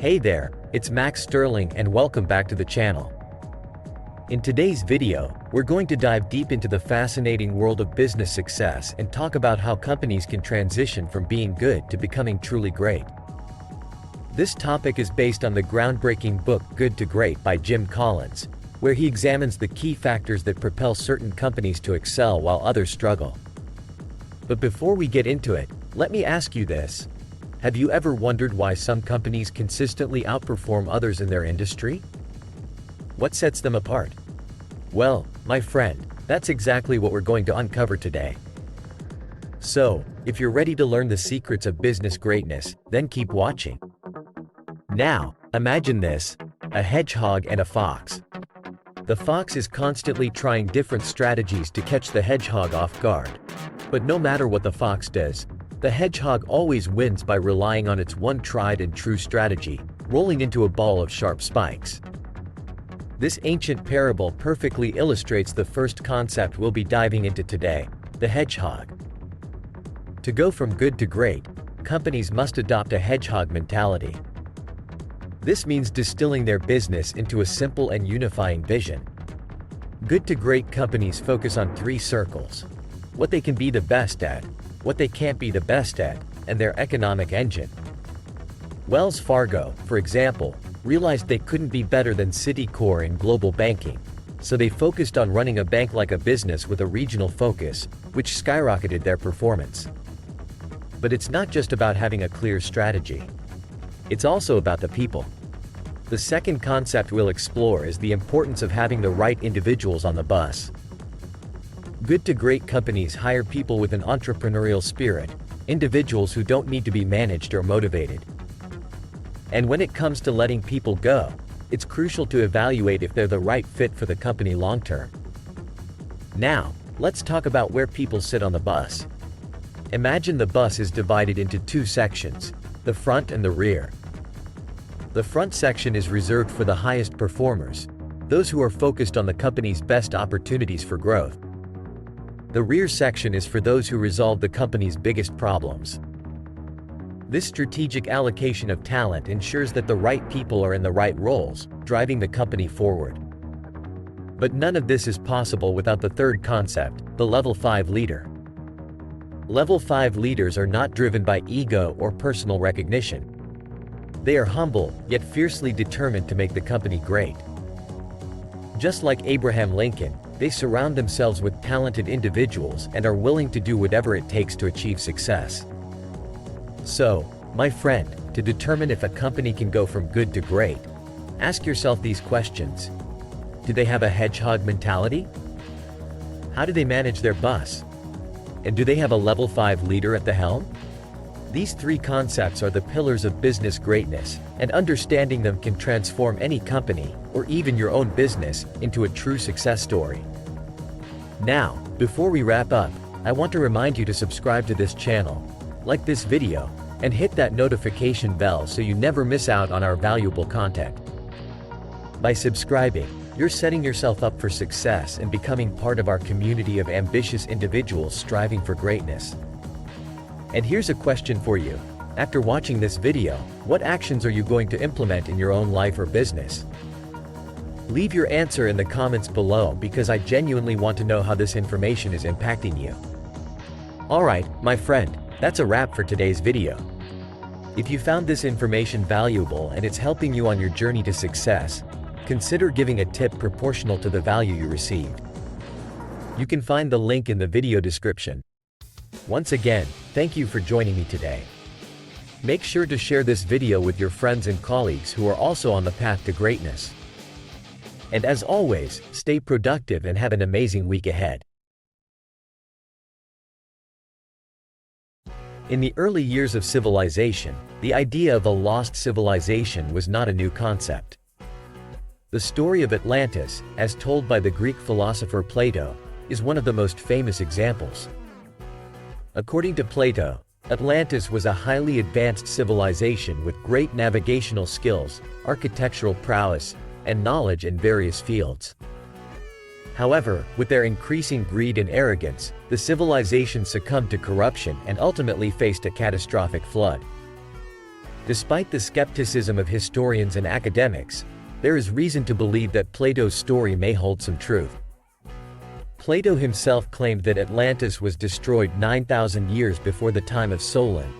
Hey there, it's Max Sterling and welcome back to the channel. In today's video, we're going to dive deep into the fascinating world of business success and talk about how companies can transition from being good to becoming truly great. This topic is based on the groundbreaking book Good to Great by Jim Collins, where he examines the key factors that propel certain companies to excel while others struggle. But before we get into it, let me ask you this. Have you ever wondered why some companies consistently outperform others in their industry? What sets them apart? Well, my friend, that's exactly what we're going to uncover today. So, if you're ready to learn the secrets of business greatness, then keep watching. Now, imagine this: a hedgehog and a fox. The fox is constantly trying different strategies to catch the hedgehog off guard. But no matter what the fox does, the hedgehog always wins by relying on its one tried and true strategy, rolling into a ball of sharp spikes. This ancient parable perfectly illustrates the first concept we'll be diving into today: the hedgehog. To go from good to great, companies must adopt a hedgehog mentality. This means distilling their business into a simple and unifying vision. Good to great companies focus on three circles: what they can be the best at, what they can't be the best at, and their economic engine. Wells Fargo, for example, realized they couldn't be better than Citicorp in global banking, so they focused on running a bank like a business with a regional focus, which skyrocketed their performance. But it's not just about having a clear strategy. It's also about the people. The second concept we'll explore is the importance of having the right individuals on the bus. Good to great companies hire people with an entrepreneurial spirit, individuals who don't need to be managed or motivated. And when it comes to letting people go, it's crucial to evaluate if they're the right fit for the company long term. Now, let's talk about where people sit on the bus. Imagine the bus is divided into two sections: the front and the rear. The front section is reserved for the highest performers, those who are focused on the company's best opportunities for growth. The rear section is for those who resolve the company's biggest problems. This strategic allocation of talent ensures that the right people are in the right roles, driving the company forward. But none of this is possible without the third concept, the Level 5 leader. Level 5 leaders are not driven by ego or personal recognition. They are humble, yet fiercely determined to make the company great. Just like Abraham Lincoln, they surround themselves with talented individuals and are willing to do whatever it takes to achieve success. So, my friend, to determine if a company can go from good to great, ask yourself these questions. Do they have a hedgehog mentality? How do they manage their bus? And do they have a level 5 leader at the helm? These three concepts are the pillars of business greatness, and understanding them can transform any company, or even your own business, into a true success story. Now, before we wrap up, I want to remind you to subscribe to this channel, like this video, and hit that notification bell so you never miss out on our valuable content. By subscribing, you're setting yourself up for success and becoming part of our community of ambitious individuals striving for greatness. And here's a question for you. After watching this video, what actions are you going to implement in your own life or business? Leave your answer in the comments below because I genuinely want to know how this information is impacting you. Alright, my friend, that's a wrap for today's video. If you found this information valuable and it's helping you on your journey to success, consider giving a tip proportional to the value you received. You can find the link in the video description. Once again, thank you for joining me today. Make sure to share this video with your friends and colleagues who are also on the path to greatness. And as always, stay productive and have an amazing week ahead. In the early years of civilization, the idea of a lost civilization was not a new concept. The story of Atlantis, as told by the Greek philosopher Plato, is one of the most famous examples. According to Plato, Atlantis was a highly advanced civilization with great navigational skills, architectural prowess, and knowledge in various fields. However, with their increasing greed and arrogance, the civilization succumbed to corruption and ultimately faced a catastrophic flood. Despite the skepticism of historians and academics, there is reason to believe that Plato's story may hold some truth. Plato himself claimed that Atlantis was destroyed 9,000 years before the time of Solon,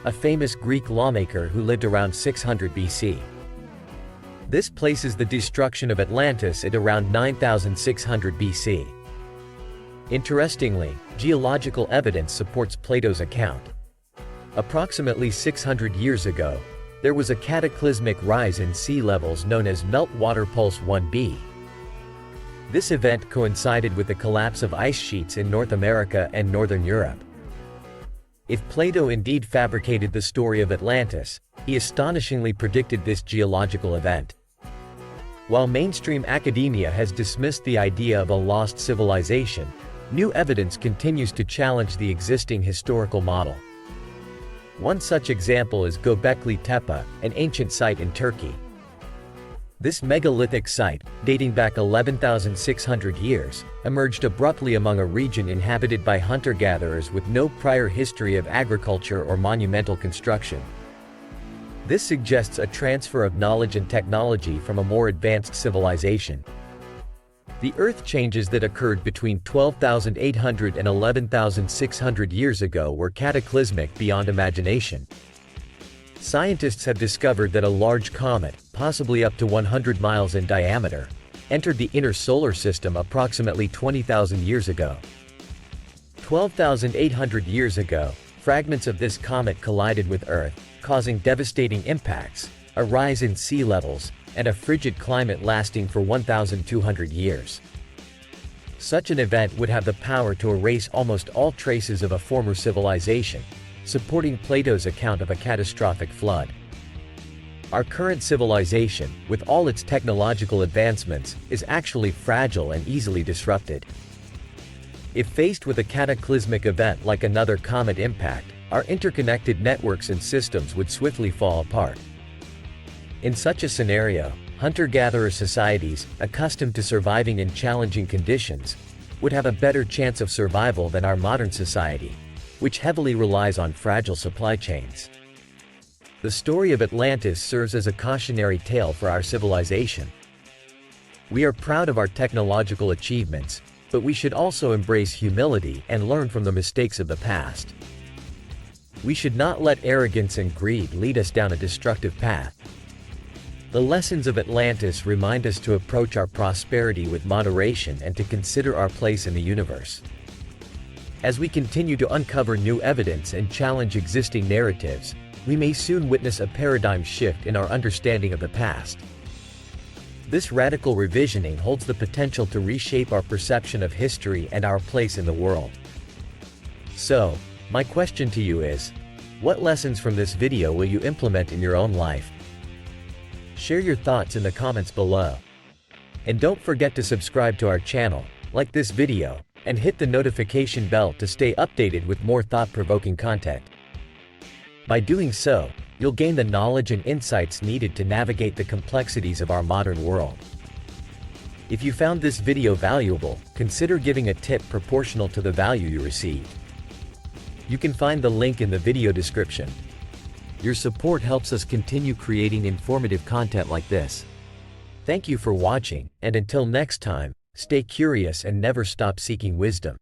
a famous Greek lawmaker who lived around 600 BC. This places the destruction of Atlantis at around 9,600 BC. Interestingly, geological evidence supports Plato's account. Approximately 600 years ago, there was a cataclysmic rise in sea levels known as meltwater pulse 1b. This event coincided with the collapse of ice sheets in North America and Northern Europe. If Plato indeed fabricated the story of Atlantis, he astonishingly predicted this geological event. While mainstream academia has dismissed the idea of a lost civilization, new evidence continues to challenge the existing historical model. One such example is Göbekli Tepe, an ancient site in Turkey. This megalithic site, dating back 11,600 years, emerged abruptly among a region inhabited by hunter-gatherers with no prior history of agriculture or monumental construction. This suggests a transfer of knowledge and technology from a more advanced civilization. The earth changes that occurred between 12,800 and 11,600 years ago were cataclysmic beyond imagination. Scientists have discovered that a large comet, possibly up to 100 miles in diameter, entered the inner solar system approximately 20,000 years ago. 12,800 years ago, fragments of this comet collided with Earth, causing devastating impacts, a rise in sea levels, and a frigid climate lasting for 1,200 years. Such an event would have the power to erase almost all traces of a former civilization, supporting Plato's account of a catastrophic flood. Our current civilization, with all its technological advancements, is actually fragile and easily disrupted. If faced with a cataclysmic event like another comet impact, our interconnected networks and systems would swiftly fall apart. In such a scenario, hunter-gatherer societies, accustomed to surviving in challenging conditions, would have a better chance of survival than our modern society, which heavily relies on fragile supply chains. The story of Atlantis serves as a cautionary tale for our civilization. We are proud of our technological achievements, but we should also embrace humility and learn from the mistakes of the past. We should not let arrogance and greed lead us down a destructive path. The lessons of Atlantis remind us to approach our prosperity with moderation and to consider our place in the universe. As we continue to uncover new evidence and challenge existing narratives, we may soon witness a paradigm shift in our understanding of the past. This radical revisioning holds the potential to reshape our perception of history and our place in the world. So, my question to you is, what lessons from this video will you implement in your own life? Share your thoughts in the comments below. And don't forget to subscribe to our channel, like this video, and hit the notification bell to stay updated with more thought-provoking content. By doing so, you'll gain the knowledge and insights needed to navigate the complexities of our modern world. If you found this video valuable, consider giving a tip proportional to the value you received. You can find the link in the video description. Your support helps us continue creating informative content like this. Thank you for watching, and until next time, stay curious and never stop seeking wisdom.